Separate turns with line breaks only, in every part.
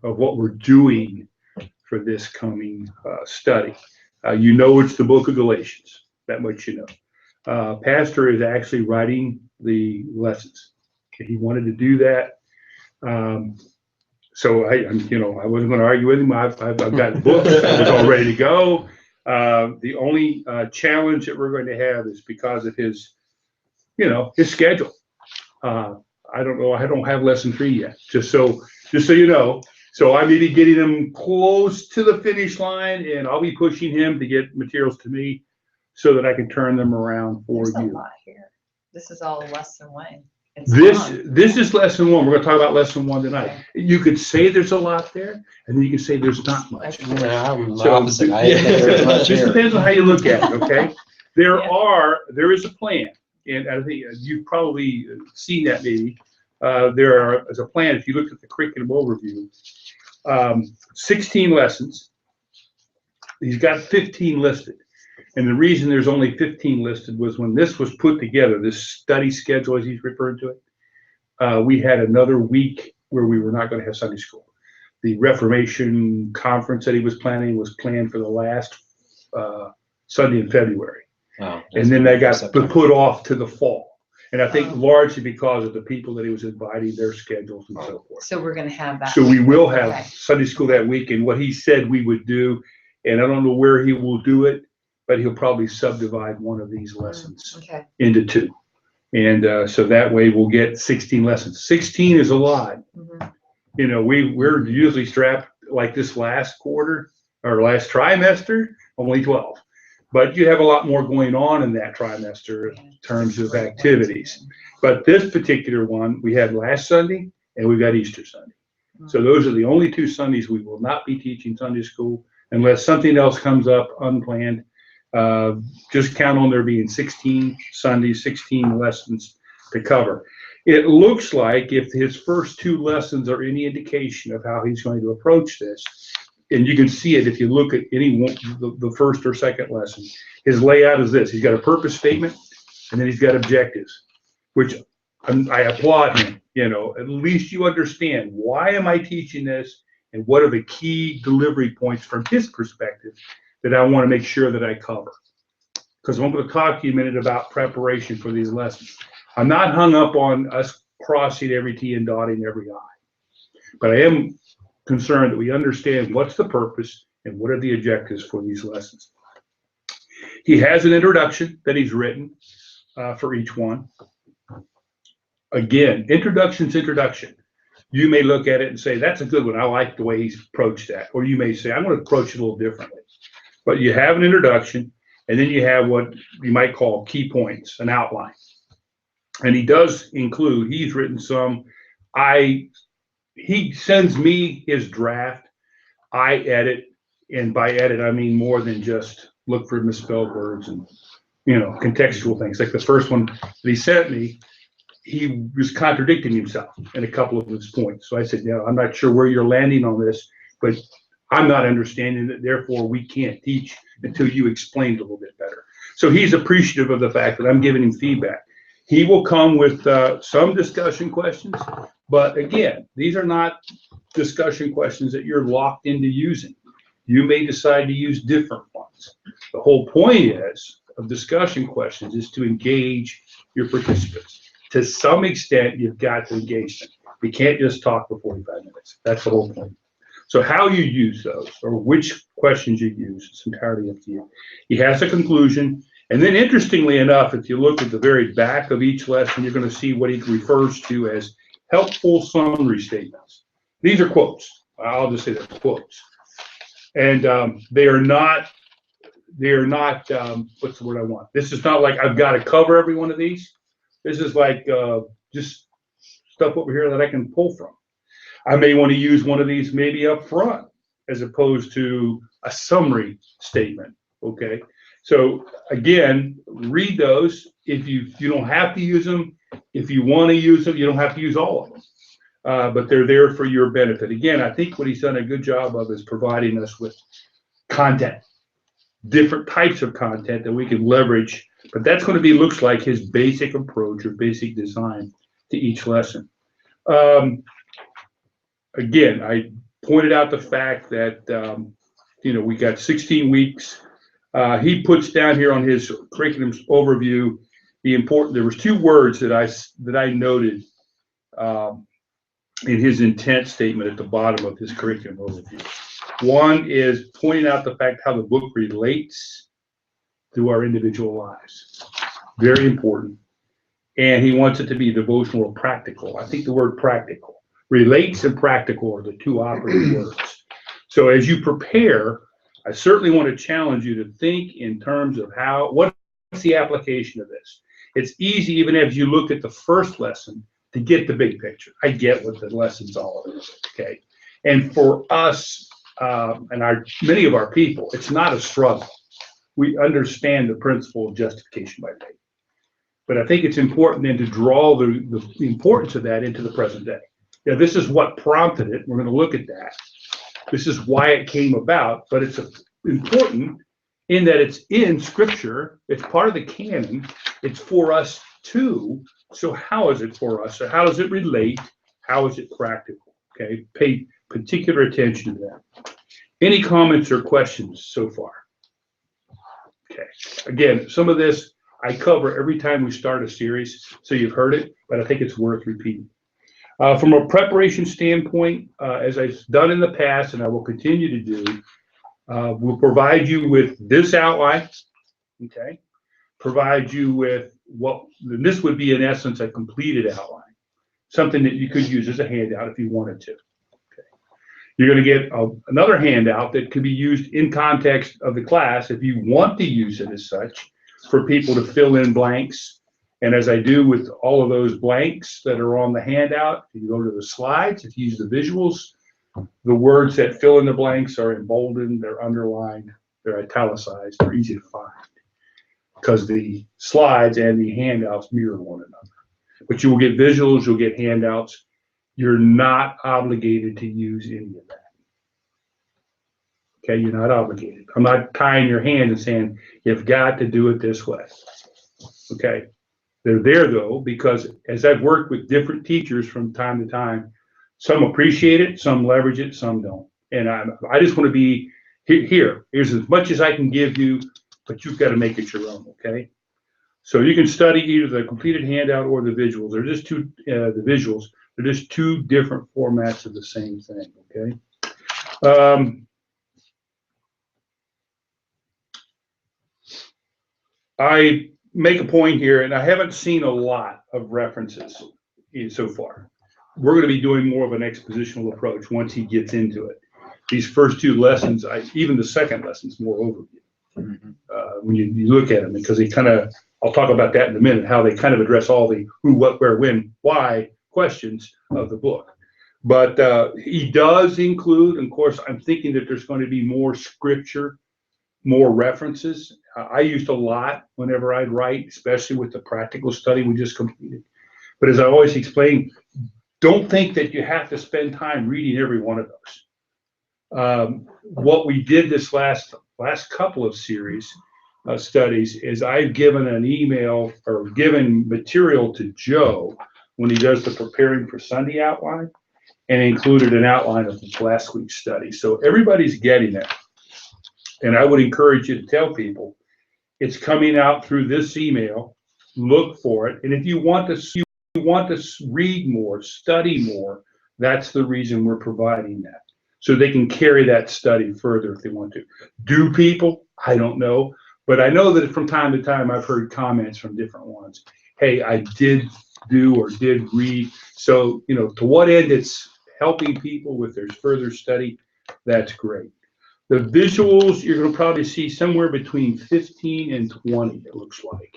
of what we're doing for this coming study. You know, it's the book of Galatians, that much you know. Pastor is actually writing the lessons. He wanted to do that. So I wasn't going to argue with him. I've got the books. I was all ready to go. The only challenge that we're going to have is because of his schedule. I don't know. I don't have lesson 3 yet. Just so you know. So I may be getting him close to the finish line, and I'll be pushing him to get materials to me so that I can turn them around for
There's
you.
a lot here. This is all lesson 1.
This is lesson 1. We're going to talk about lesson 1 tonight.
Okay.
You could say there's a lot there, and then you can say there's not much.
Okay.
Yeah, I'm the
So,
opposite. I didn't think there was much
Just
here.
depends on how you look at it, okay?
Yeah.
There is a plan, and I think you've probably seen that maybe. There is a plan, if you look at the curriculum overview, 16 lessons. He's got 15 listed. And the reason there's only 15 listed was when this was put together, this study schedule, as he's referred to it, we had another week where we were not going to have Sunday school. The Reformation conference that he was planning was planned for the last Sunday in February.
Oh,
And then that got
September.
put off to the fall. And I think
Oh.
largely because of the people that he was inviting, their schedules and so forth.
So we're going to have that.
So we will
Okay.
have Sunday school that week, and what he said we would do, and I don't know where he will do it, but he'll probably subdivide one of these lessons
Okay.
into 2. And so that way we'll get 16 lessons. 16 is a lot.
Mhm.
You know, we're usually strapped like this last quarter or last trimester, only 12. But you have a lot more going on in that trimester in terms of activities. But this particular one, we had last Sunday and we've got Easter Sunday. So those are the only 2 Sundays we will not be teaching Sunday school unless something else comes up unplanned. Just count on there being 16 Sundays, 16 lessons to cover. It looks like if his first 2 lessons are any indication of how he's going to approach this, and you can see it if you look at any one, the first or second lesson, his layout is this. He's got a purpose statement, and then he's got objectives, which I applaud him. You know, at least you understand, why am I teaching this, and what are the key delivery points from his perspective that I want to make sure that I cover. Because I'm going to talk to you a minute about preparation for these lessons. I'm not hung up on us crossing every T and dotting every I, but I am concerned that we understand what's the purpose and what are the objectives for these lessons. He has an introduction that he's written for each one. Again, introduction's introduction. You may look at it and say, that's a good one. I like the way he's approached that. Or you may say, I'm going to approach it a little differently. But you have an introduction, and then you have what you might call key points, an outline. And he does include, he's written some, he sends me his draft, I edit, and by edit, I mean more than just look for misspelled words and, contextual things. Like the first one that he sent me, he was contradicting himself in a couple of his points. So I said, I'm not sure where you're landing on this, but I'm not understanding it. Therefore, we can't teach until you explain it a little bit better. So he's appreciative of the fact that I'm giving him feedback. He will come with some discussion questions, but again, these are not discussion questions that you're locked into using. You may decide to use different ones. The whole point of discussion questions is to engage your participants. To some extent, you've got to engage them. We can't just talk for 45 minutes. That's the whole point. So how you use those, or which questions you use, is entirely up to you. He has a conclusion. And then interestingly enough, if you look at the very back of each lesson, you're going to see what he refers to as helpful summary statements. These are quotes. I'll just say they're quotes. And they are not, what's the word I want? This is not like I've got to cover every one of these. This is like just stuff over here that I can pull from. I may want to use one of these maybe up front as opposed to a summary statement, okay? So again, read those. If you don't have to use them, if you want to use them, you don't have to use all of them. But they're there for your benefit. Again, I think what he's done a good job of is providing us with content, different types of content that we can leverage. But that's going to be, looks like, his basic approach or basic design to each lesson. Again, I pointed out the fact that, we got 16 weeks. He puts down here on his curriculum overview there was 2 words that I noted in his intent statement at the bottom of his curriculum overview. One is pointing out the fact how the book relates to our individual lives. Very important. And he wants it to be devotional or practical. I think the word practical. Relates and practical are the 2 operative words. So as you prepare, I certainly want to challenge you to think in terms of what's the application of this? It's easy, even as you look at the first lesson, to get the big picture. I get what the lesson's all about, okay? And for us, and many of our people, it's not a struggle. We understand the principle of justification by faith. But I think it's important then to draw the importance of that into the present day. Now, this is what prompted it. We're going to look at that. This is why it came about, but it's important in that it's in Scripture. It's part of the canon. It's for us too. So how is it for us? So how does it relate? How is it practical? Okay, pay particular attention to that. Any comments or questions so far? Okay, again, some of this I cover every time we start a series, so you've heard it, but I think it's worth repeating. From a preparation standpoint, as I've done in the past, and I will continue to do, we'll provide you with this outline, okay? Provide you with this would be in essence a completed outline, something that you could use as a handout if you wanted to. Okay. You're going to get another handout that could be used in context of the class if you want to use it as such, for people to fill in blanks. And as I do with all of those blanks that are on the handout, if you go to the slides, if you use the visuals, the words that fill in the blanks are emboldened, they're underlined, they're italicized, they're easy to find, because the slides and the handouts mirror one another. But you will get visuals, you'll get handouts. You're not obligated to use any of that. Okay, you're not obligated. I'm not tying your hand and saying, you've got to do it this way. Okay, they're there though, because as I've worked with different teachers from time to time, some appreciate it, some leverage it, some don't. And I just want to be here's as much as I can give you, but you've got to make it your own, okay? So you can study either the completed handout or the visuals. They're just the visuals. They're just 2 different formats of the same thing, okay? I make a point here, and I haven't seen a lot of references so far. We're going to be doing more of an expositional approach once he gets into it. These first 2 lessons, even the second lesson is more overview. When you look at them, because they kind of, I'll talk about that in a minute, how they kind of address all the who, what, where, when, why questions of the book. But he does include, and of course, I'm thinking that there's going to be more scripture, more references. I used a lot whenever I'd write, especially with the practical study we just completed. But as I always explain, don't think that you have to spend time reading every one of those. What we did this last couple of series studies is I've given an email or given material to Joe when he does the Preparing for Sunday outline, and included an outline of last week's study. So everybody's getting it. And I would encourage you to tell people it's coming out through this email. Look for it. And if you want to read more, study more, that's the reason we're providing that. So they can carry that study further if they want to. Do people? I don't know. But I know that from time to time I've heard comments from different ones. Hey, I did do or did read. So, to what end it's helping people with their further study, that's great. The visuals, you're going to probably see somewhere between 15 and 20, it looks like.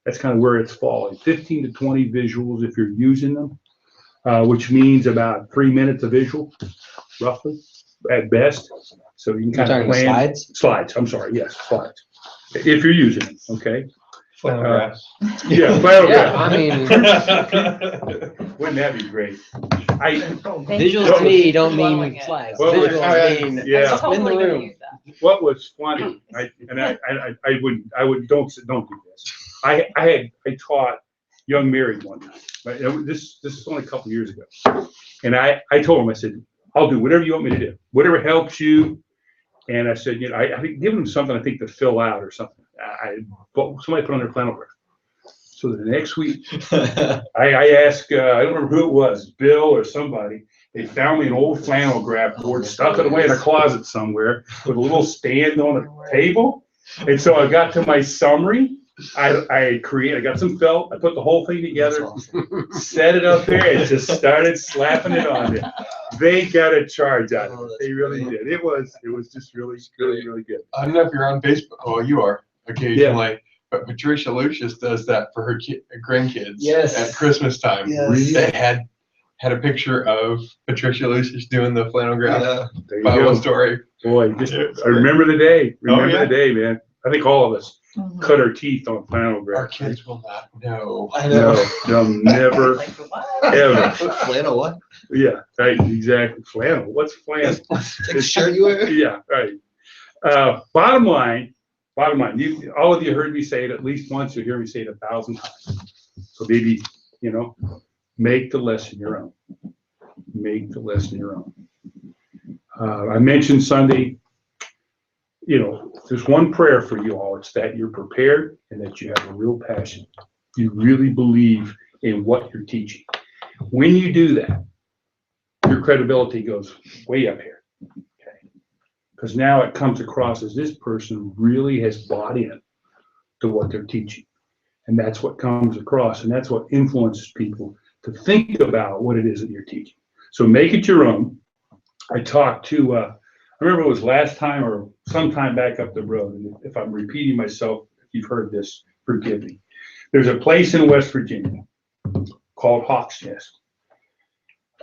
That's kind of where it's falling. 15 to 20 visuals if you're using them, which means about 3 minutes of visual, roughly, at best. So you can kind of plan.
Slides?
Slides, I'm sorry, yes, slides. If you're using them, okay?
Flannel graph.
Yeah, flannel
Yeah,
graph.
I mean,
Wouldn't that be great?
visuals to me don't mean slides.
Well,
Visuals mean
yeah.
in the room.
What was funny, I would don't do this. I taught young married one time. Right? This is only a couple years ago, and I told him, I said, I'll do whatever you want me to do, whatever helps you. And I said, I think give them something, I think, to fill out or something. Somebody put on their flannel graph. So the next week, I asked, I don't remember who it was, Bill or somebody. They found me an old flannel graph board, stuck it away in a closet somewhere with a little stand on a table. And so I got to my summary. I got some felt. I put the whole thing together, set it up there, and just started slapping it on there. They got a charge out of it. They really did. It was just really good.
I don't know if you're on Facebook. Well, you are occasionally. But Patricia Lucius does that for her grandkids.
Yes.
At Christmas time.
Yes.
They had a picture of Patricia Lucius doing the flannel graph
There you
Bible
go.
story.
Boy, I remember the day. Remember
yeah.
the day, man. I think all of us
Mhm.
cut our teeth on flannel
Our
graph.
kids will not know.
I
No, they'll never,
Like, what?
ever.
Flannel, what?
Yeah, right, exactly. Flannel. What's flannel?
Like a shirt you wear?
Yeah, right. Bottom line, all of you heard me say it at least once. You'll hear me say it 1,000 times. So maybe, make the lesson your own. Make the lesson your own. I mentioned Sunday, there's one prayer for you all. It's that you're prepared and that you have a real passion. You really believe in what you're teaching. When you do that, your credibility goes way up here. Because now it comes across as this person really has bought in to what they're teaching. And that's what comes across, and that's what influences people to think about what it is that you're teaching. So make it your own. I talked to, I remember it was last time or sometime back up the road, and if I'm repeating myself, if you've heard this, forgive me. There's a place in West Virginia called Hawks Nest.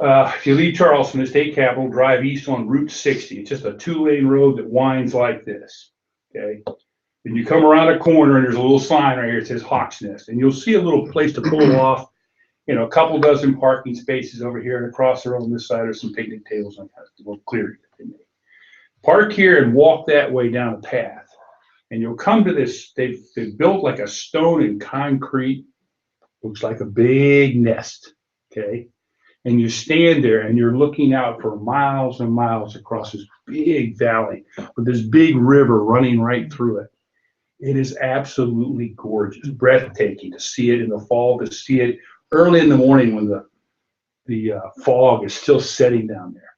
If you leave Charleston, the state capital, drive east on Route 60. It's just a 2-lane road that winds like this, okay? And you come around a corner and there's a little sign right here that says Hawks Nest. And you'll see a little place to pull off, a couple dozen parking spaces over here, and across the road on this side are some picnic tables and a little clearing. Park here and walk that way down a path. And you'll come to this, they've built like a stone and concrete, looks like a big nest, okay? And you stand there and you're looking out for miles and miles across this big valley with this big river running right through it. It is absolutely gorgeous, breathtaking to see it in the fall, to see it early in the morning when the fog is still setting down there.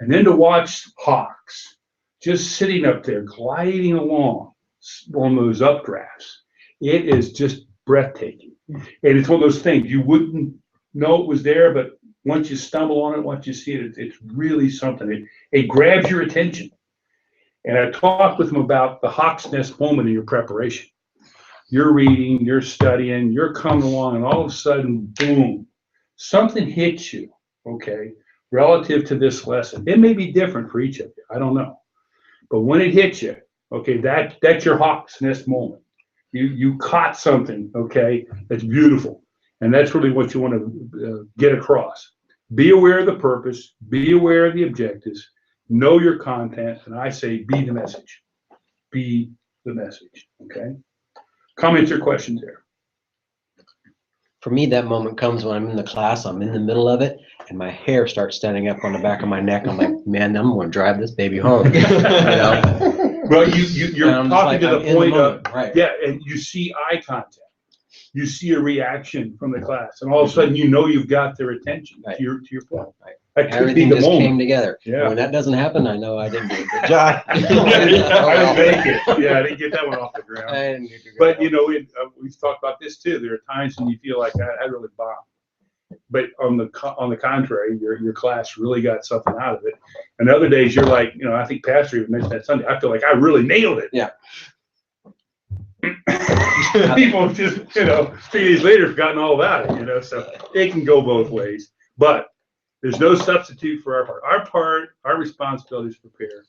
And then to watch hawks just sitting up there, gliding along on those updrafts. It is just breathtaking. And it's one of those things, you wouldn't know it was there, but once you stumble on it, once you see it, it's really something. It grabs your attention. And I talked with them about the Hawks Nest moment in your preparation. You're reading, you're studying, you're coming along, and all of a sudden, boom, something hits you, okay, relative to this lesson. It may be different for each of you. I don't know. But when it hits you, okay, that's your Hawks Nest moment. You caught something, okay, that's beautiful. And that's really what you want to get across. Be aware of the purpose, be aware of the objectives, know your content, and I say be the message. Be the message, okay? Comments or questions there?
For me, that moment comes when I'm in the class, I'm in the middle of it, and my hair starts standing up on the back of my neck. I'm like, man, I'm going to drive this baby home.
Well, you're
And I'm just
talking
like,
to
I'm
the
in
point of,
moment, right.
yeah, and you see eye contact. You see a reaction from the class, and all of a sudden you know you've got their attention.
Right.
To your point.
Right.
That could
Everything
be the
just came
moment.
together.
Yeah.
When that doesn't happen, I know I didn't do a good job.
I didn't make it. Yeah, I didn't get that one off the ground.
I didn't do a good
But
job.
we've talked about this too. There are times when you feel like I really bombed, but on the contrary, your class really got something out of it. And other days you're like, I think Pastor even mentioned that Sunday. I feel like I really nailed it.
Yeah.
People just 3 days later forgotten all about it. So it can go both ways. But there's no substitute for our part. Our responsibility is to prepare,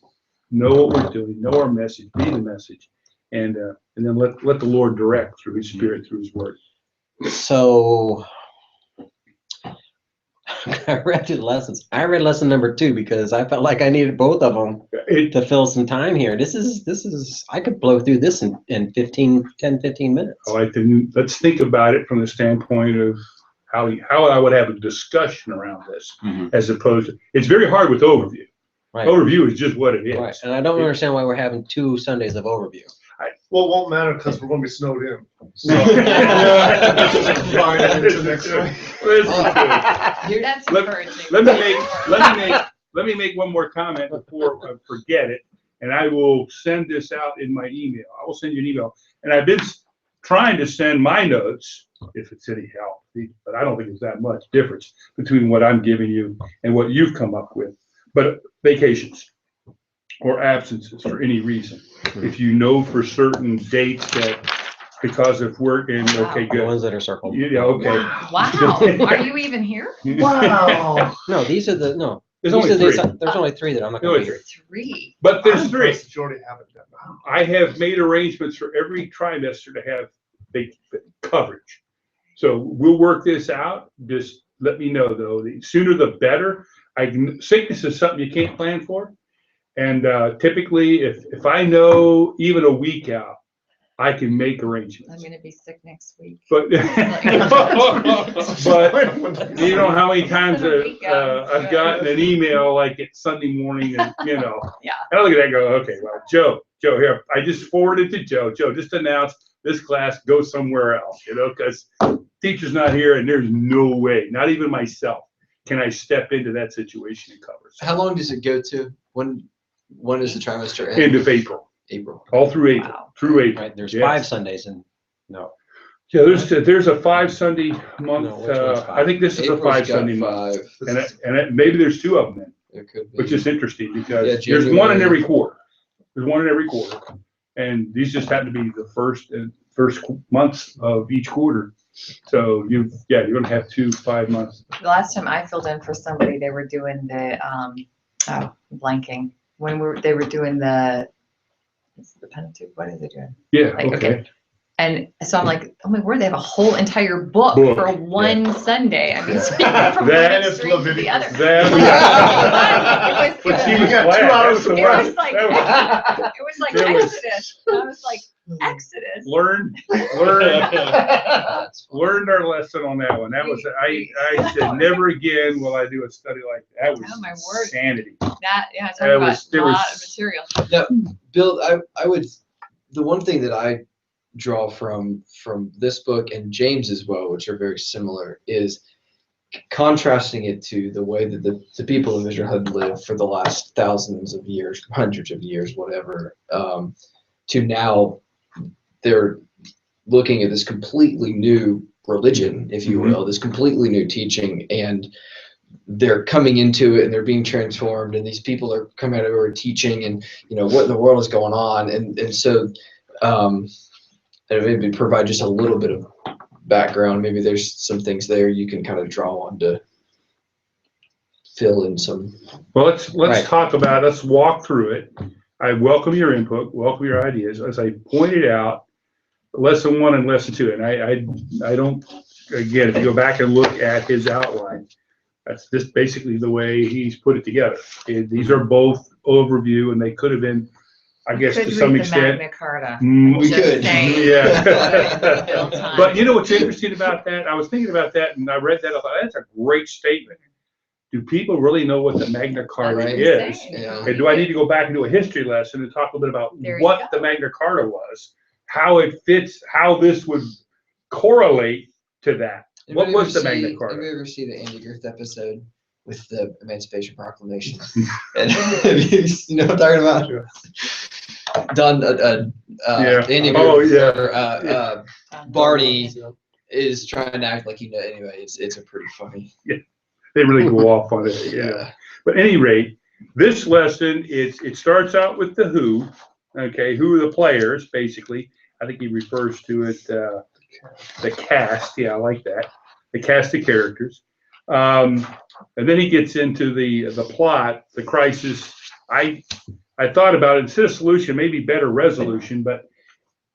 know what we're doing, know our message, be the message, and then let the Lord direct through His Spirit, through His Word.
So I read through the lessons. I read lesson number 2 because I felt like I needed both of them to fill some time here. This is I could blow through this in 10, 15 minutes.
Let's think about it from the standpoint of how I would have a discussion around this,
Mhm.
as opposed to, it's very hard with overview.
Right.
Overview is just what it
Right,
is.
and I don't understand why we're having 2 Sundays of overview.
Well, it won't matter because we're gonna be snowed in. So.
Yeah.
Fine, into next week.
That's
Let-
encouraging.
Let me make one more comment before I forget it, and I will send this out in my email. I will send you an email, and I've been trying to send my notes, if it's any help, but I don't think it's that much difference between what I'm giving you and what you've come up with. But vacations or absences for any reason, if you know for certain dates that because of work and, okay,
The
good.
ones that are circled.
Yeah, okay.
Wow, are you even here?
Wow.
No, these are the, no.
There's
these
only
are the-
three.
There's only 3 that I'm not
There's
gonna
only
be here.
Three.
But there's
I'm
three.
impressed that you already have it done. Wow.
I have made arrangements for every trimester to have the coverage. So we'll work this out. Just let me know though. The sooner the better. Sickness is something you can't plan for. And typically, if I know even a week out, I can make
I'm
arrangements.
gonna be sick next week.
But but you know how many times I've gotten an email like it's Sunday morning and
Yeah.
I look at that and go, okay, well, Joe, here, I just forwarded to Joe. Joe just announced this class goes somewhere else, because teacher's not here and there's no way, not even myself, can I step into that situation and cover. So,
How long does it go to? When does the trimester end?
end of April,
April.
all through April,
Wow.
through April.
Right, there's
Yes.
5 Sundays and, no.
Yeah, there's a 5 Sunday month.
No, which one's
I think this is a
April's
5
got
Sunday month.
5.
And maybe there's 2 of them then.
There could be.
Which is interesting because
Yeah,
there's one in
January.
every quarter. There's one in every quarter. And these just happen to be the first months of each quarter. So you're gonna have 2 5 months.
The last time I filled in for somebody, they were doing the, blanking. They were doing the Pentateuch, what are they doing?
Yeah,
Like,
okay.
And so I'm like, oh my word, they have a whole entire book
Book,
for one Sunday. I mean, so you
Yeah.
go from
That
one
is
extreme to the
Leviticus.
other.
That,
It
but she
You
was
got 2
glad. That
hours
was the
to
It
work.
was like,
That was-
it was like
It was-
Exodus. And I was like, Exodus.
learned our lesson on that one. That was, I said, never again will I do a study like that. That
Oh, my
was
word.
insanity.
That, yeah,
That
talking about
was- there
a lot
was-
of material.
Bill, the one thing that I draw from this book and James as well, which are very similar, is contrasting it to the way that the people of Israel had lived for the last thousands of years, hundreds of years, whatever, to now they're looking at this completely new religion, if you will, this completely new teaching, and they're coming into it and they're being transformed, and these people are coming out who are teaching, and what in the world is going on, and so and maybe provide just a little bit of background. Maybe there's some things there you can kind of draw on to fill in some.
Well, let's
Right.
talk about it. Let's walk through it. I welcome your input, welcome your ideas. As I pointed out, lesson 1 and lesson 2, and I don't, again, if you go back and look at his outline, that's just basically the way he's put it together. These are both overview, and they could have been, I guess,
Could
to
read
some
the
extent.
Magna Carta.
We
Just
could.
saying.
Yeah.
Bill time.
But you know what's interesting about that? I was thinking about that and I read that. I thought, that's a great statement. Do people really know what the Magna Carta
Right.
is?
Yeah.
And do I need to go back and do a history lesson and talk a little bit about
There you
what
go.
the Magna Carta was, how it fits, how this would correlate to that? What was the Magna
Anybody
Carta?
ever see the Andy Griffith episode with the Emancipation Proclamation? And you know what I'm talking about? Don,
Yeah.
Andy
Oh,
Griffith,
yeah.
or, Barney is trying to act like anyway, it's a pretty funny.
They really go off on it. Yeah. But at any rate, this lesson it starts out with the who. Okay, who are the players? Basically, I think he refers to it the cast. Yeah, I like that. The cast of characters. And then he gets into the plot, the crisis. I thought about it, instead of solution, maybe better resolution. But at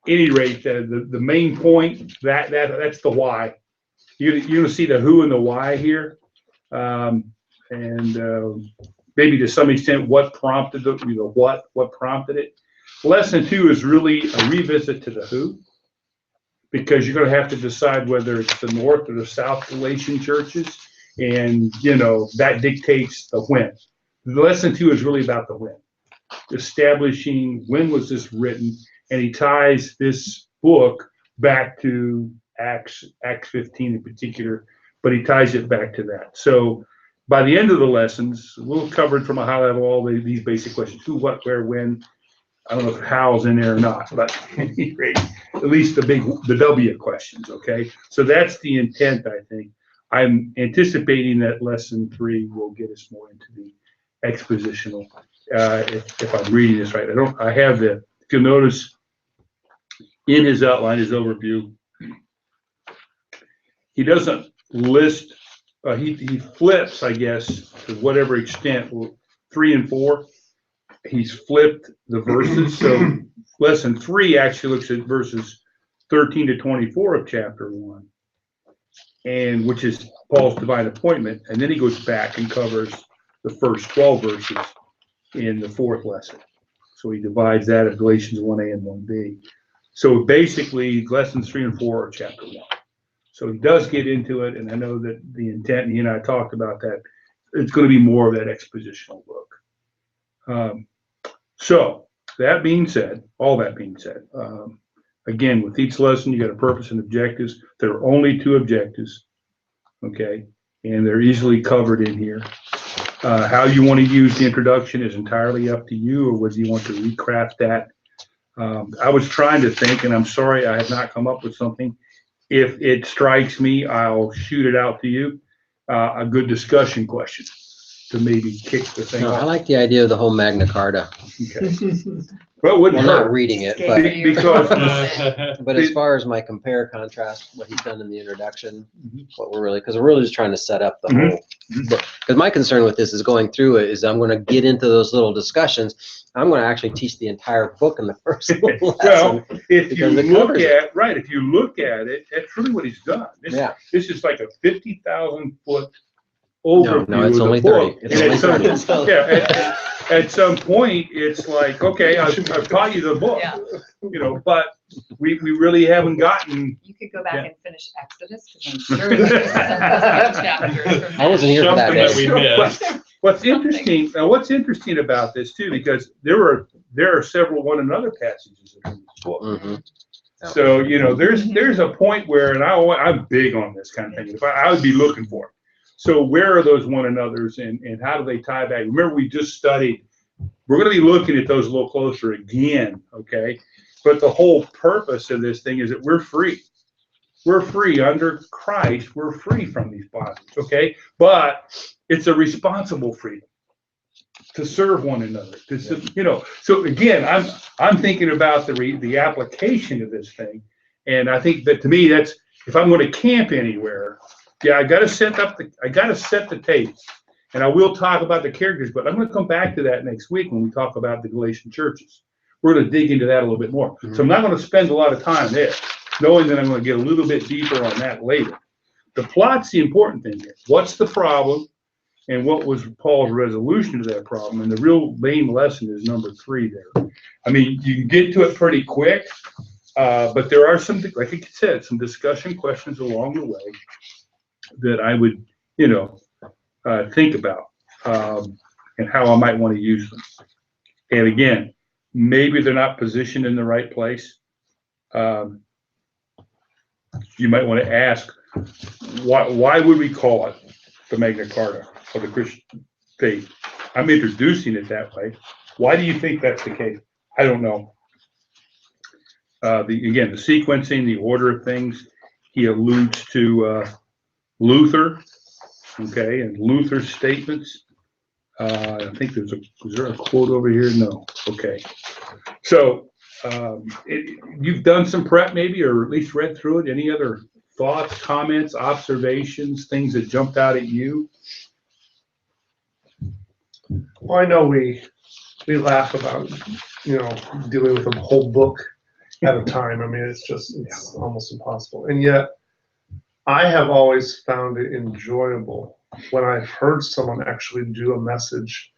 any rate, the main point that's the why. You're gonna see the who and the why here. Maybe to some extent what prompted what prompted it. Lesson 2 is really a revisit to the who. because you're gonna have to decide whether it's the North or the South Galatian churches. And, you know, that dictates the when. The lesson 2 is really about the when. Establishing when was this written, and he ties this book back to Acts 15 in particular, but he ties it back to that. So by the end of the lessons, we'll cover from a high level all these basic questions: who, what, where, when. I don't know if how's in there or not, but at any rate, at least the W questions, okay? So that's the intent, I think. I'm anticipating that lesson 3 will get us more into the expositional, if I'm reading this right. If you'll notice in his outline, his overview, he doesn't list, he flips, I guess, to whatever extent, 3 and 4. He's flipped the verses. So lesson 3 actually looks at verses 13 to 24 of chapter 1, and which is Paul's divine appointment. And then he goes back and covers the first 12 verses in the 4th lesson. So he divides that of Galatians 1a and 1b. So basically lessons 3 and 4 are chapter 1. So he does get into it, and I know that the intent, and he and I talked about that, it's going to be more of that expositional book. So that being said, all that being said, again, with each lesson, you got a purpose and objectives. There are only 2 objectives, okay? And they're easily covered in here. How you want to use the introduction is entirely up to you, or whether you want to recraft that. I was trying to think, and I'm sorry I have not come up with something. If it strikes me, I'll shoot it out to you. A good discussion question to maybe kick the thing
No, I
off.
like the idea of the whole Magna Carta.
Okay. Well, it wouldn't
Well, not
hurt.
reading it,
Scary.
Because
but as far as my compare contrast, what he's done in the introduction, what we're really, because we're really just trying to set up the
Mhm.
whole book. Because my concern with this is going through it is I'm going to get into those little discussions. I'm going to actually teach the entire book in the first lesson.
Well, if you
Because it
look
covers
if you look at it, that's really what he's done.
Yeah.
This is like a 50,000 foot
No,
overview
no, it's
of
only
the book.
30. It's
And
only
at some-
30.
Yeah, at some point, it's like, okay, I've taught you the book,
Yeah.
you know, but we really haven't gotten.
You could go back
Yeah.
and finish Exodus, because I'm sure there's some chapters from
I wasn't here for that
Something that
day.
we missed.
What's interesting about this too, because there are several one another passages in this book.
Mhm.
So, you know, there's a point where, and I'm big on this kind of thing, if I would be looking for it. So where are those one another's, and how do they tie back? Remember, we just studied, we're going to be looking at those a little closer again, okay? But the whole purpose of this thing is that we're free. We're free under Christ. We're free from these bondages, okay? But it's a responsible freedom to serve one another. You know, so again, I'm thinking about the application of this thing, and I think that to me, that's, if I'm going to camp anywhere, yeah, I got to set the table, and I will talk about the characters, but I'm going to come back to that next week when we talk about the Galatian churches. We're going to dig into that a little bit more. So I'm not going to spend a lot of time there, knowing that I'm going to get a little bit deeper on that later. The plot's the important thing here. What's the problem, and what was Paul's resolution to that problem? And the real main lesson is number 3 there. I mean, you can get to it pretty quick, but there are some, like I said, some discussion questions along the way that I would, you know, think about, and how I might want to use them. And again, maybe they're not positioned in the right place. You might want to ask, why would we call it the Magna Carta of the Christian faith? I'm introducing it that way. Why do you think that's the case? I don't know. Again, the sequencing, the order of things, he alludes to Luther, okay, and Luther's statements. I think is there a quote over here? No. Okay. So you've done some prep maybe, or at least read through it. Any other thoughts, comments, observations, things that jumped out at you?
Well, I know we laugh about, you know, dealing with a whole book at a time. I mean, it's almost impossible. And yet, I have always found it enjoyable when I've heard someone actually do a message.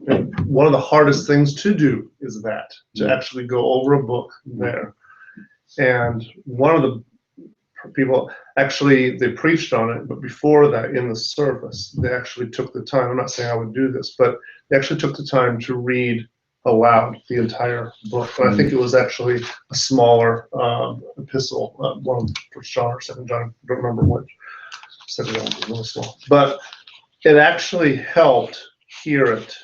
And one of the hardest things to do is that, to actually go over a book there. And one of the people, actually, they preached on it, but before that, in the service, they actually took the time, I'm not saying I would do this, but they actually took the time to read aloud the entire book. And I think it was actually a smaller epistle, one of First John or Second John, I don't remember which. Second John was really small, but it actually helped hear it.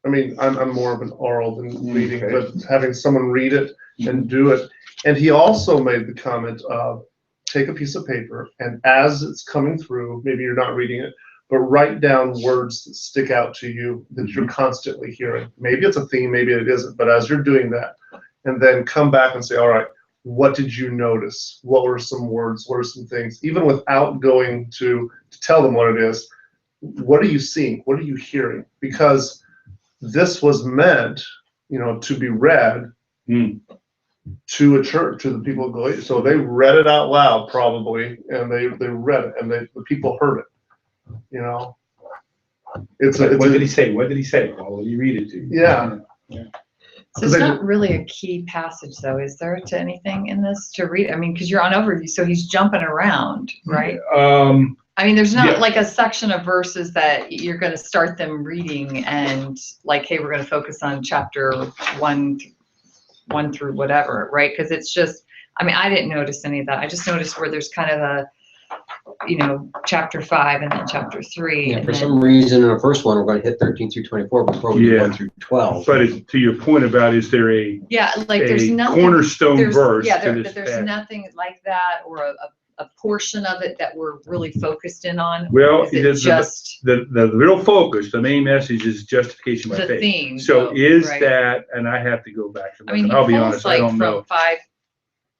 I mean, I'm more of an oral than reading,
Okay.
but having someone read it and do it. And he also made the comment of take a piece of paper and as it's coming through, maybe you're not reading it, but write down words that stick out to you that you're constantly hearing. Maybe it's a theme, maybe it isn't, but as you're doing that, and then come back and say, all right, what did you notice? What were some words? What are some things? Even without going to tell them what it is, what are you seeing? What are you hearing? Because this was meant, to be read to a church, to the people of Galatia. So they read it out loud probably, and they read it, and the people heard it.
What did he say? What did he say? Well, what did you read it to?
Yeah.
So it's not really a key passage though, is there, to anything in this to read? I mean, because you're on overview, so he's jumping around, right? I mean, there's not
Yeah.
like a section of verses that you're going to start them reading and like, hey, we're going to focus on chapter one through whatever, right? Because it's just, I mean, I didn't notice any of that. I just noticed where there's kind of a, chapter 5 and then chapter 3.
Yeah,
and
for
then-
some reason, in the first one, we're going to hit 13 through 24 before we do
Yeah.
1 through 12.
But to your point about, is there a
Yeah, like there's nothing.
cornerstone verse
Yeah,
to this
there's
passage?
nothing like that or a portion of it that we're really focused in on.
Well,
Is it
it is
just
the real focus, the main message is justification by
the
faith.
theme?
So
though,
is
right?
that, and I have to go back and
I
look,
mean,
and
he
I'll be
pulls
honest, I
like
don't
from
know.
5.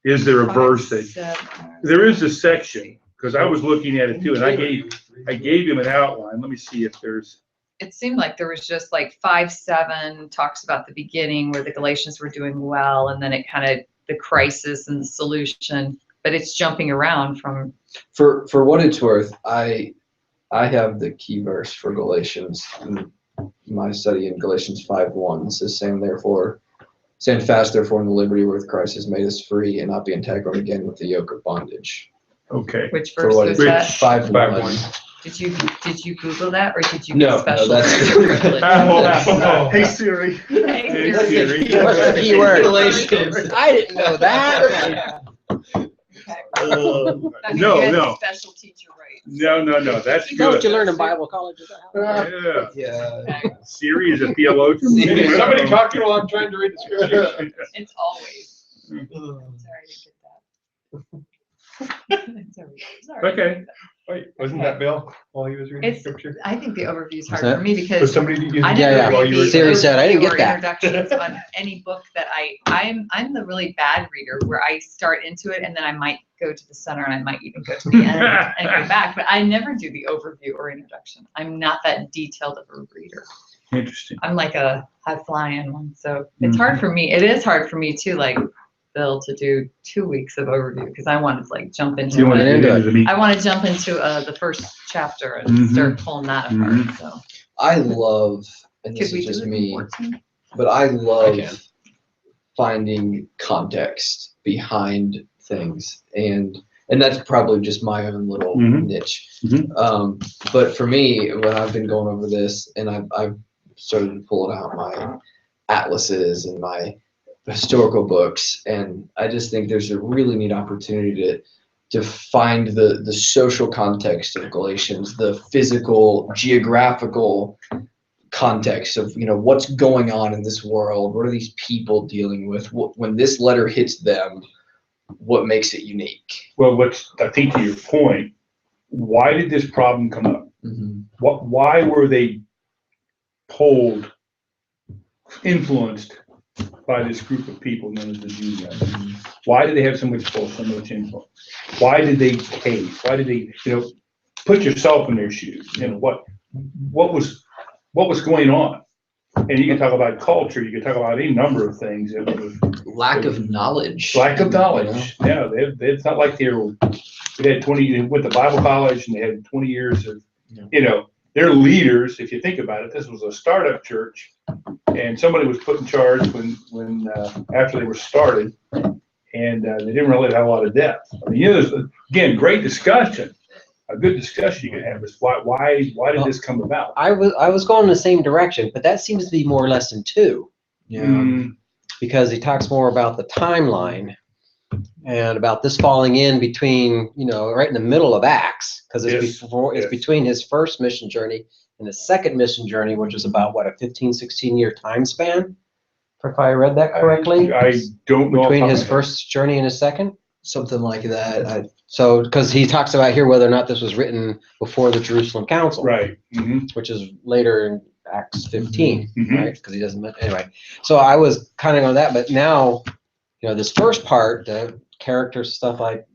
Is there a verse that,
7,
there is a section, because I was looking at it too, and I gave him an outline. Let me see if there's,
It seemed like there was just like 5:7 talks about the beginning where the Galatians were doing well, and then it kind of the crisis and the solution. But it's jumping around from.
For what it's worth, I have the key verse for Galatians in my study in Galatians 5:1. It says, stand fast therefore in the liberty wherewith Christ has made us free, and not be entangled again with the yoke of bondage.
okay.
Which
For
verse
what
was
it's
that?
5:1.
Did you Google that or did you
No,
get
no,
special
that's-
privilege?
Hey Siri.
Hey,
Hey,
Siri.
Siri.
What's the key word?
Galatians.
I didn't know that.
I mean,
No,
you had
no.
a special teacher, right?
No, that's
You know what
good.
you learn in Bible college? Is that how-
Yeah,
Yeah.
Siri is a theologian.
Siri.
Somebody talking while I'm trying to read the scripture.
It's always. I'm sorry, I didn't get that. It's all right. Sorry.
Okay.
Wait, wasn't that Bill while he was reading
It's-
scripture?
I think the overview is hard
that?
for me
Was
because
somebody using
I
Yeah,
never
yeah.
read
while you
the
were?
Siri said, "I didn't
overview
get
or
that."
introductions on any book that I'm the really bad reader where I start into it and then I might go to the center and I might even go to the end and go back, but I never do the overview or introduction. I'm not that detailed of a reader.
Interesting.
I'm like a high flying one, so it's hard for me. It is hard for me too, like Bill, to do 2 weeks of overview because I want to like jump into
You want to
it.
get into the meat?
I want to jump into the first chapter and
Mhm.
start pulling that apart.
Mhm.
So
I love, and
could
this
we
is
do
just
it in
me,
14?
but I love
can.
finding context behind things, and that's probably just my own little
Mhm.
niche.
Mhm.
But for me, when I've been going over this, and I've started to pull out my atlases and my historical books, and I just think there's a really neat opportunity to find the social context of Galatians, the physical, geographical context of what's going on in this world. What are these people dealing with? When this letter hits them, what makes it unique?
Well, I think to your point, why did this problem come up?
Mm-hmm.
Why were they pulled, influenced by this group of people known as the Judaizers? Why did they have so much pull, so much influence? Why did they cave? Why did they, put yourself in their shoes? What was going on? And you can talk about culture, you can talk about any number of things. It was
Lack of knowledge.
lack of knowledge. Yeah, it's not like they had 20, they went to Bible college and they had 20 years of, they're leaders. If you think about it, this was a startup church and somebody was put in charge when after they were started, and they didn't really have a lot of depth. I mean, there's, again, great discussion. A good discussion you can have is why did this come about?
I was going in the same direction, but that seems to be more lesson 2 because he talks more about the timeline and about this falling in between, right in the middle of Acts, because it's between his first mission journey and his second mission journey, which is about what, a 15, 16-year time span, if I read that correctly.
I don't know.
Between his first journey and his second.
Something like that.
So, because he talks about here whether or not this was written before the Jerusalem Council,
Right.
which is later in Acts 15,
Mhm.
right? Because he doesn't, anyway. So I was kind of on that, but now, this first part, the character stuff like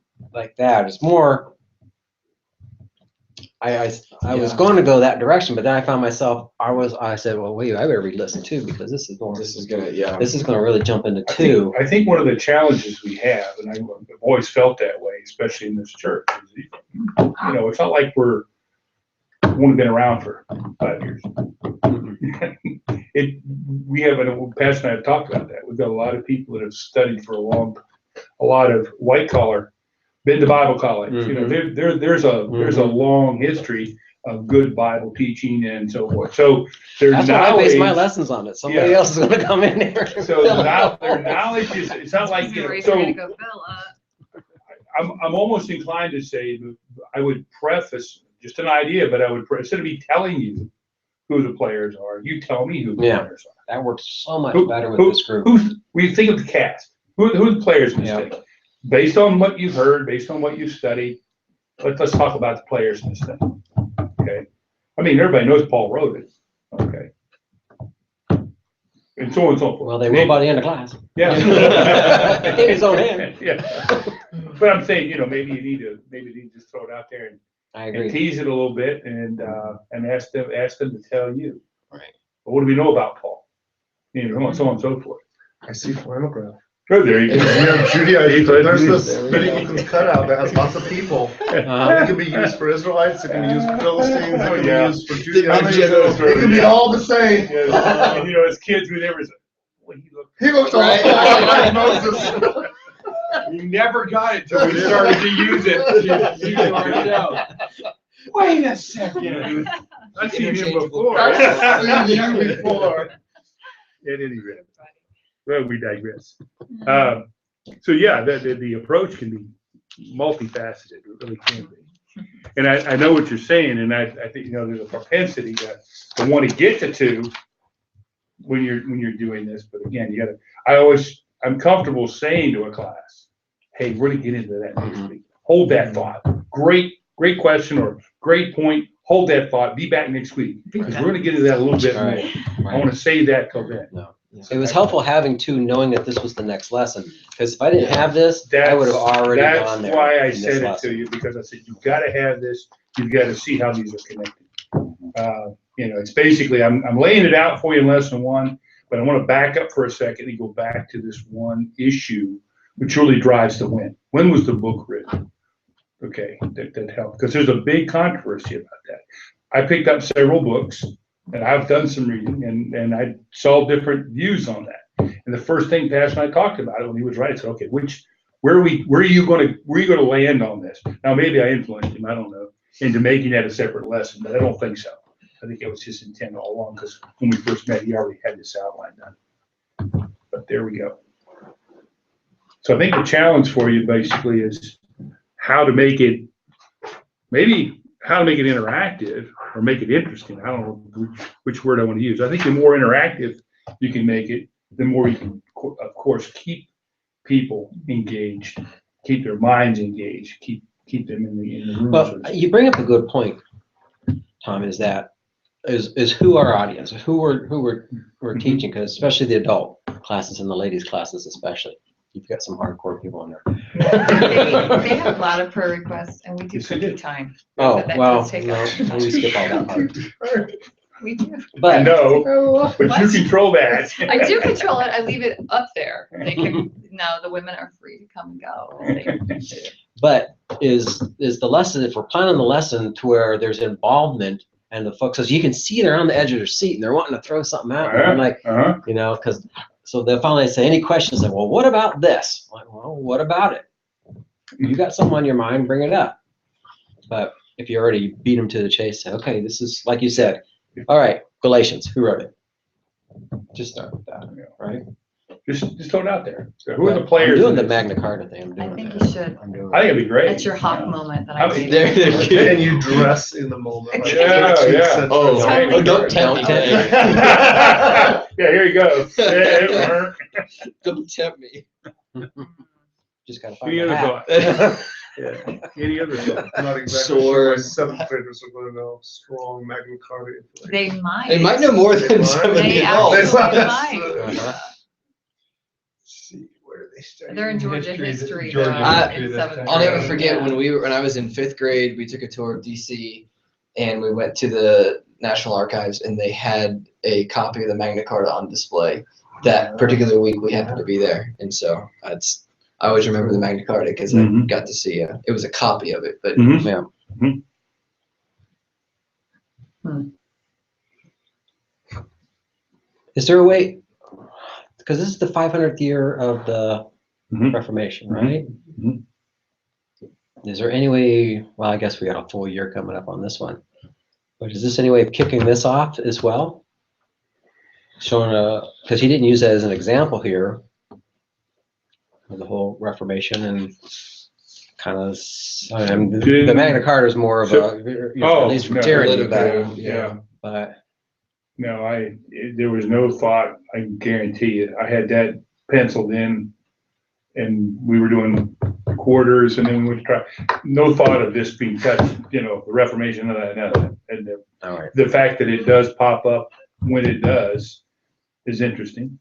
that, is more. I was going to go that direction, but then I found myself. I said, well, wait, I better read lesson 2 because this is more.
This is gonna
really jump into 2.
I think one of the challenges we have, and I've always felt that way, especially in this church, is, it's not like we've only been around for 5 years. We have, Pastor and I have talked about that. We've got a lot of people that have studied for a lot of white collar, been to Bible college. There's a long history of good Bible teaching and so forth. So their
That's why I
knowledge,
base my lessons on it. Somebody else is going to come in here.
so their knowledge is, it's not like, I'm almost inclined to say that I would preface just an idea, but I would, instead of me telling you who the players are, you tell me who the players are.
That works so much better with this group.
When you think of the cast, who are the players in this thing? Based on what you've heard, based on what you've studied, let's talk about the players in this thing. Okay. I mean, everybody knows Paul wrote it. Okay. And so on and so forth.
Well, they will by the end of class.
Yeah.
In his own hand.
Yeah. But I'm saying, maybe you need to just throw it out there
I
and
agree.
tease it a little bit and ask them to tell you.
Right.
But what do we know about Paul? So on and so forth.
I see flannel graph.
Oh, there you
We
go.
have Judaizing. There's this
There we
spinning cutout that has lots of people. It can be used for Israelites, it can be used for Philistines, it can be used for Judaizers. It can be all the same.
And, as kids, we never said, well,
He looks all like Moses.
You never got it till we started to use it. Wait a second.
I've seen him before.
I've seen you before.
At any rate, well, we digress. So yeah, the approach can be multifaceted. It really can be. And I know what you're saying, and I think there's a propensity to want to get to 2 when you're doing this. But again, I'm comfortable saying to a class, hey, we're going to get into that next week. Hold that thought. Great question or great point. Hold that thought. Be back next week because we're going to get into that a little bit more. I want to save that till then.
No. It was helpful having 2, knowing that this was the next lesson. Because if I didn't have this, I would have already gone there.
That's why I
in this
said it
lesson.
to you, because I said, you've got to have this. You've got to see how these are connected. It's basically, I'm laying it out for you in lesson 1, but I want to back up for a second and go back to this one issue, which really drives the when. When was the book written? Okay, that helped, because there's a big controversy about that. I picked up several books, and I've done some reading, and I saw different views on that. And the first thing Pastor and I talked about it when he was writing, I said, okay, where are you going to land on this? Now, maybe I influenced him, I don't know, into making that a separate lesson, but I don't think so. I think it was his intent all along, because when we first met, he already had this outline done. But there we go. So I think the challenge for you basically is how to make it interactive or make it interesting. I don't know which word I want to use. I think the more interactive you can make it, the more you can, of course, keep people engaged, keep their minds engaged, keep them in the room.
Well, you bring up a good point, Tom, is who our audience, who we're teaching, because especially the adult classes and the ladies classes especially. You've got some hardcore people in there.
They have a lot of prayer requests, and we do
Yes, they
cookie
do.
time.
Oh,
So that
well,
does take
no,
up-
we skip all that part.
We do.
But
No, but you
What?
control that.
I do control it. I leave it up there. They can, no, the women are free to come and go.
But is the lesson, if we're planning the lesson to where there's involvement and the folks, as you can see they're on the edge of their seat and they're wanting to throw something out, and I'm like,
Uh-huh.
because So they'll finally say, any questions? Like, well, what about this? I'm like, well, what about it? You got something on your mind, bring it up. But if you already beat them to the chase, say, okay, this is, like you said, all right, Galatians, who wrote it? Just start with that, right?
Just throw it out there. So who are the
I'm
players?
doing
in
the
this?
Magna Carta thing. I'm doing
I think
that.
you should.
I'm doing
I think it'd be great.
That's your hawk moment that I
I mean,
made.
There.
And you dress in the moment. Like
Yeah,
13th
yeah.
century.
Oh,
Totally.
don't tempt me.
Yeah, here you go.
Don't tempt me.
Just gotta find
Any
a
other
hat.
thought? Yeah. Any other thought?
I'm not exactly
Sword.
sure my seventh graders are going to know strong Magna Carta information.
They might.
They might know more than some of the
They
adults.
absolutely
That's-
might.
Uh-huh.
See, where do they study?
They're in Georgia history,
Georgia
though,
history
in
that
seventh
I'll never
grade,
forget
yeah.
when I was in 5th grade, we took a tour of DC and we went to the National Archives and they had a copy of the Magna Carta on display. That particular week we happened to be there. And so I always remember the Magna Carta because I
Mhm.
got to see it was a copy of it, but
Mhm.
Yeah. Is there a way, because this is the 500th year of the
Mhm.
Reformation,
Mhm.
right?
Mhm.
Is there any way, well, I guess we got a full year coming up on this one, but is this any way of kicking this off as well? Showing because he didn't use that as an example here of the whole Reformation and kind of, the Magna Carta is more of a, at least from
no,
tyranny,
political,
but,
Yeah.
but
No, there was no thought, I can guarantee you. I had that penciled in and we were doing quarters and then we would try, no thought of this being touched, the Reformation, none of that. And
all right.
the fact that it does pop up when it does is interesting.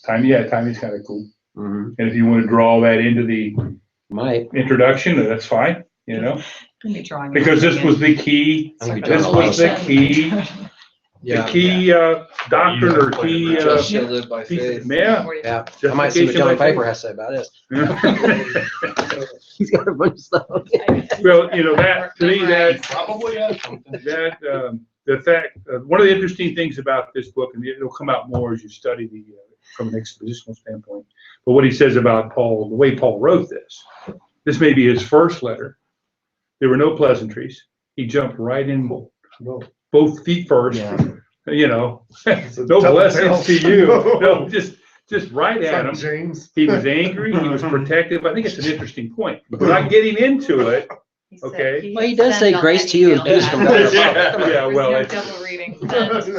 Timing's kind of cool.
Mhm.
And if you want to draw that into the
Might.
introduction, that's fine,
Gonna be drawing
because this
everything
was the key,
I think
this was the key,
yeah.
the key doctrine or key,
Just shall live by
piece
faith.
of- yeah.
in.
Yeah, I might see what
Justification
John
by
Piper has to say about this. He's got a bunch of stuff.
Well, that, to me, that,
Probably has something.
the fact, one of the interesting things about this book, and it'll come out more as you study from an expositional standpoint, but what he says about Paul, the way Paul wrote this may be his first letter. There were no pleasantries. He jumped right in, both feet first, no blessings to you. No, just right at him.
James.
He was angry, he was protective. I think it's an interesting point. Without getting into it,
He said
Okay.
Well, he does
sent
say
on
grace
that
to you and
email
peace
that-
from God our Father.
Yeah,
Come on.
yeah, well,
There's
it's-
no double reading.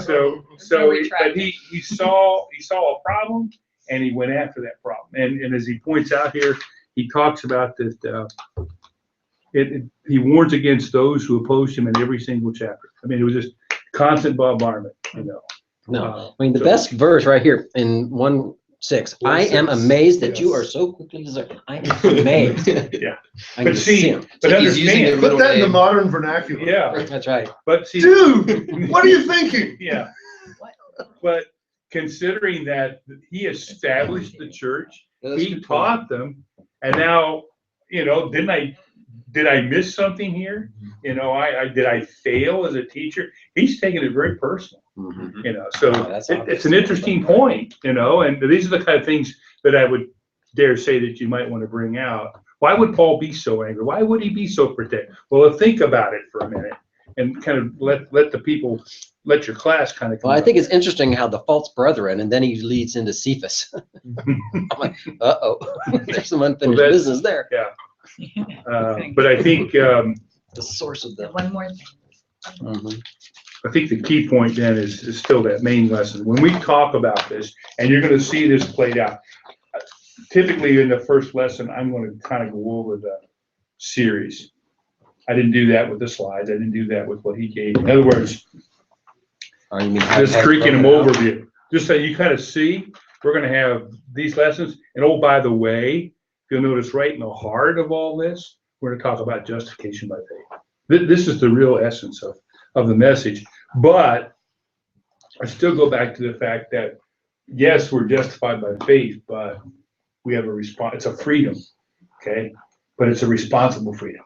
so,
No
but
retracting.
he saw a problem and he went after that problem. And as he points out here, he talks about that, he warns against those who oppose him in every single chapter. I mean, it was just constant bombardment,
No, I mean, the best verse right here in 1:6, I am
1:6,
amazed that you
yes.
are so quickly deserted. I am amazed.
Yeah.
I
But
can
see,
him.
but
He's using
understand,
their
Put that in the
name.
modern vernacular.
yeah,
That's right.
but see.
Dude, what are you thinking?
Yeah. But considering that he established the church,
That's a
he
good point.
taught them, and now, did I miss something here? Did I fail as a teacher? He's taking it very personal,
Mhm.
so
Oh, that's
it's an interesting point, and these are the kind of things that I would dare say that you might want to bring out. Why would Paul be so angry? Why would he be so protective? Well, think about it for a minute and kind of let your class kind of.
Well, I think it's interesting how the false brethren, and then he leads into Cephas. I'm like, there's some unfinished
Well,
business there.
But I think,
The source of the.
One more thing.
Mhm.
I think the key point then is still that main lesson. When we talk about this, and you're gonna see this played out, typically in the first lesson, I'm gonna kind of go over the series. I didn't do that with the slides. I didn't do that with what he gave. In other words,
Or you mean
just
have
creaking them
broken out?
overview, just so you kind of see, we're gonna have these lessons. And oh, by the way, if you'll notice right in the heart of all this, we're gonna talk about justification by faith. This is the real essence of the message. But I still go back to the fact that, yes, we're justified by faith, but we have a response. It's a freedom, okay? But it's a responsible freedom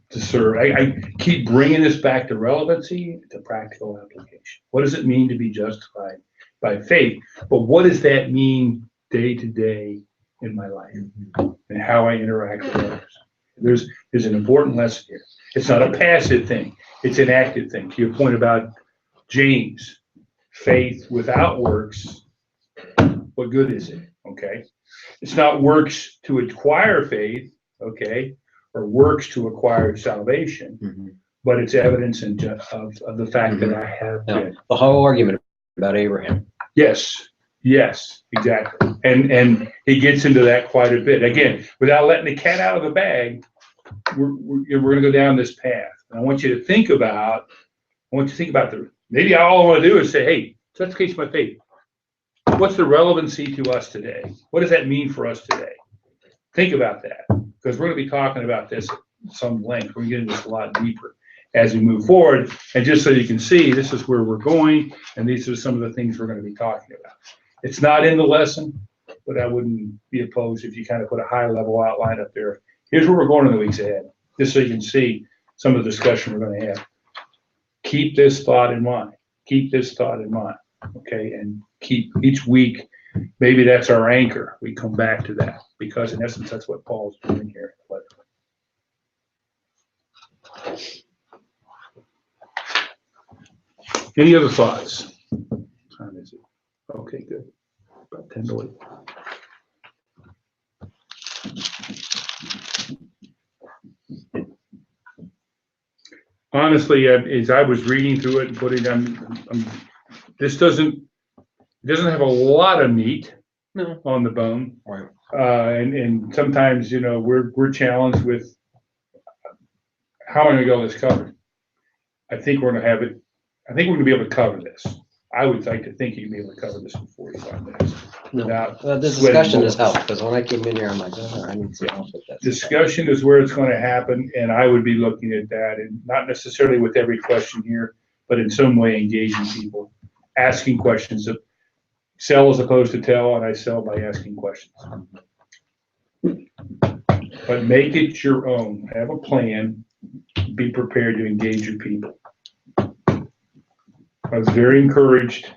to serve. I keep bringing this back to relevancy, to practical application. What does it mean to be justified by faith, but what does that mean day to day in my life and how I interact with others? There's an important lesson here. It's not a passive thing. It's an active thing. To your point about James, faith without works, what good is it? Okay. It's not works to acquire faith, okay, or works to acquire salvation, but it's evidence of the fact that I have
Now,
been.
the whole argument about Abraham.
Yes, exactly. And he gets into that quite a bit. Again, without letting the cat out of the bag, we're going to go down this path. And I want you to think about maybe all I want to do is say, hey, so that's the case of my faith. What's the relevancy to us today? What does that mean for us today? Think about that, because we're going to be talking about this at some length. We're going to get into this a lot deeper as we move forward. And just so you can see, this is where we're going, and these are some of the things we're going to be talking about. It's not in the lesson, but I wouldn't be opposed if you kind of put a high-level outline up there. Here's where we're going in the weeks ahead, just so you can see some of the discussion we're going to have. Keep this thought in mind. Keep this thought in mind, okay? And keep each week, maybe that's our anchor. We come back to that, because in essence, that's what Paul's doing here. Any other thoughts? What time is it? Okay, good. About 10 to 8. Honestly, as I was reading through it and putting them, this doesn't have a lot of meat on the bone.
Right.
And sometimes, we're challenged with how am I going to get this covered? I think we're going to have it. I think we're going to be able to cover this. I would like to think you'd be able to cover this in 45 minutes.
No,
without
this
sweating
discussion has
bullets.
helped, because when I came in here, I'm like, oh, I need some help with that.
Discussion is where it's going to happen, and I would be looking at that, and not necessarily with every question here, but in some way engaging people, asking questions. Sell as opposed to tell, and I sell by asking questions. But make it your own. Have a plan. Be prepared to engage your people. I was very encouraged,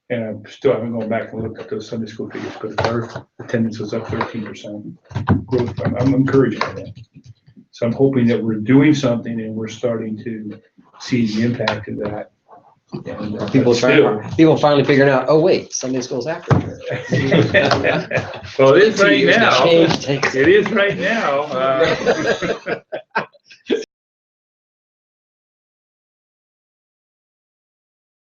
and I still haven't gone back and looked at those Sunday school figures, but our attendance was up 13% growth. I'm encouraged by that. So I'm hoping that we're doing something and we're starting to see the impact of that. And,
People
still-
finally figuring out, oh, wait, Sunday school's after church.
Well, it is right now.
Change takes-
It is right now.